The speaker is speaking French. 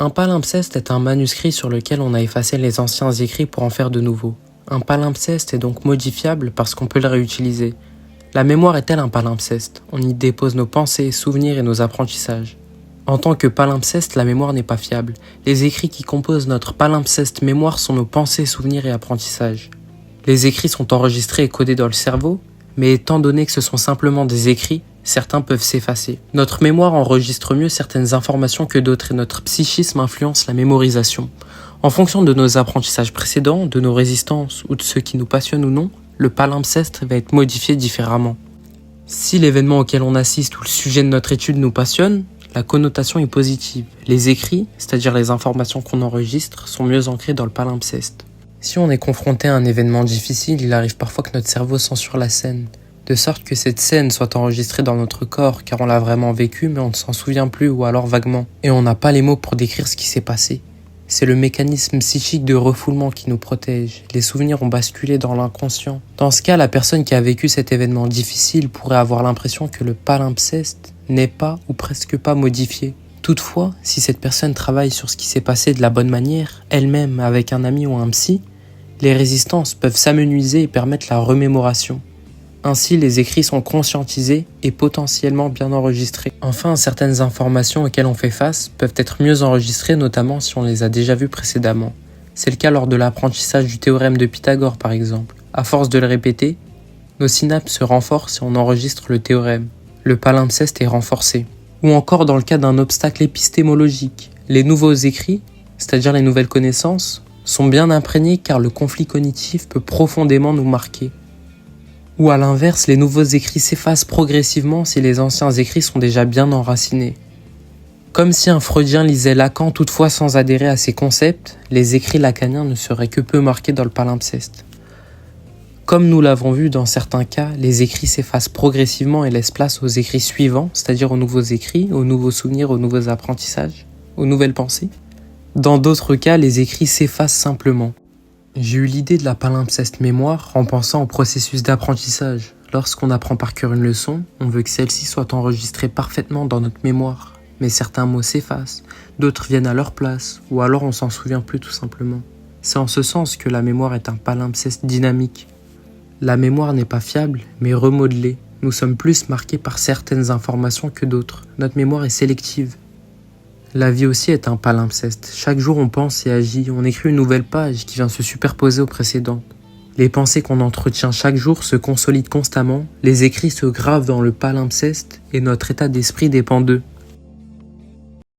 Un palimpseste est un manuscrit sur lequel on a effacé les anciens écrits pour en faire de nouveaux. Un palimpseste est donc modifiable parce qu'on peut le réutiliser. La mémoire est-elle un palimpseste ? On y dépose nos pensées, souvenirs et nos apprentissages. En tant que palimpseste, la mémoire n'est pas fiable. Les écrits qui composent notre palimpseste mémoire sont nos pensées, souvenirs et apprentissages. Les écrits sont enregistrés et codés dans le cerveau, mais étant donné que ce sont simplement des écrits, certains peuvent s'effacer. Notre mémoire enregistre mieux certaines informations que d'autres et notre psychisme influence la mémorisation. En fonction de nos apprentissages précédents, de nos résistances ou de ceux qui nous passionnent ou non, le palimpseste va être modifié différemment. Si l'événement auquel on assiste ou le sujet de notre étude nous passionne, la connotation est positive. Les écrits, c'est-à-dire les informations qu'on enregistre, sont mieux ancrés dans le palimpseste. Si on est confronté à un événement difficile, il arrive parfois que notre cerveau censure la scène, de sorte que cette scène soit enregistrée dans notre corps car on l'a vraiment vécue mais on ne s'en souvient plus ou alors vaguement. Et on n'a pas les mots pour décrire ce qui s'est passé. C'est le mécanisme psychique de refoulement qui nous protège. Les souvenirs ont basculé dans l'inconscient. Dans ce cas, la personne qui a vécu cet événement difficile pourrait avoir l'impression que le palimpseste n'est pas ou presque pas modifié. Toutefois, si cette personne travaille sur ce qui s'est passé de la bonne manière, elle-même avec un ami ou un psy, les résistances peuvent s'amenuiser et permettre la remémoration. Ainsi, les écrits sont conscientisés et potentiellement bien enregistrés. Enfin, certaines informations auxquelles on fait face peuvent être mieux enregistrées, notamment si on les a déjà vues précédemment. C'est le cas lors de l'apprentissage du théorème de Pythagore, par exemple. À force de le répéter, nos synapses se renforcent et on enregistre le théorème. Le palimpseste est renforcé. Ou encore dans le cas d'un obstacle épistémologique. Les nouveaux écrits, c'est-à-dire les nouvelles connaissances, sont bien imprégnés car le conflit cognitif peut profondément nous marquer. Ou à l'inverse, les nouveaux écrits s'effacent progressivement si les anciens écrits sont déjà bien enracinés. Comme si un freudien lisait Lacan toutefois sans adhérer à ses concepts, les écrits lacaniens ne seraient que peu marqués dans le palimpseste. Comme nous l'avons vu dans certains cas, les écrits s'effacent progressivement et laissent place aux écrits suivants, c'est-à-dire aux nouveaux écrits, aux nouveaux souvenirs, aux nouveaux apprentissages, aux nouvelles pensées. Dans d'autres cas, les écrits s'effacent simplement. J'ai eu l'idée de la palimpseste mémoire en pensant au processus d'apprentissage. Lorsqu'on apprend par cœur une leçon, on veut que celle-ci soit enregistrée parfaitement dans notre mémoire. Mais certains mots s'effacent, d'autres viennent à leur place, ou alors on s'en souvient plus tout simplement. C'est en ce sens que la mémoire est un palimpseste dynamique. La mémoire n'est pas fiable, mais remodelée. Nous sommes plus marqués par certaines informations que d'autres. Notre mémoire est sélective. La vie aussi est un palimpseste. Chaque jour on pense et agit, on écrit une nouvelle page qui vient se superposer aux précédentes. Les pensées qu'on entretient chaque jour se consolident constamment, les écrits se gravent dans le palimpseste et notre état d'esprit dépend d'eux.